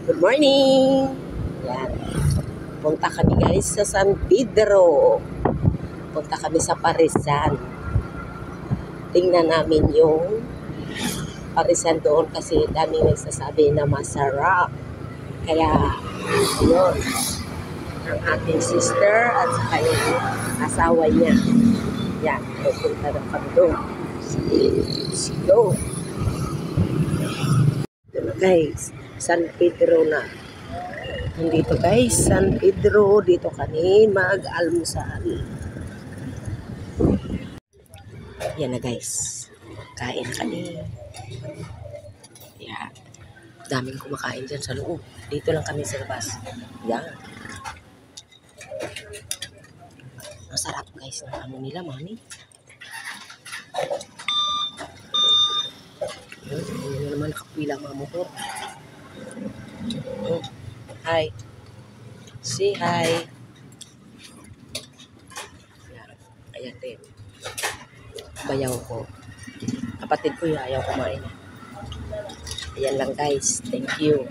Good morning! Yan. Punta kami guys sa San Pedro. Punta kami sa Parisan. Tingnan namin yung Parisan doon kasi daming nagsasabi na masarap. Kaya, yun. Ang ating sister at saka yung asawa niya. Yan. Pupunta na kami doon. Let's go! Ito na guys. San Pedro na. Nandito guys, San Pedro. Dito kami mag-almusal. Yan na guys. Kain kami. Yan. Daming kumakain dyan sa loob. Dito lang kami sa labas. Yan. Masarap guys. Ano nila, mami? Hindi naman nakapila mga motor. Hi. Say hi. Ayan. Ayan din. Bayaw ko. Kapatid ko yung ayaw kumain. Ayan lang guys. Thank you.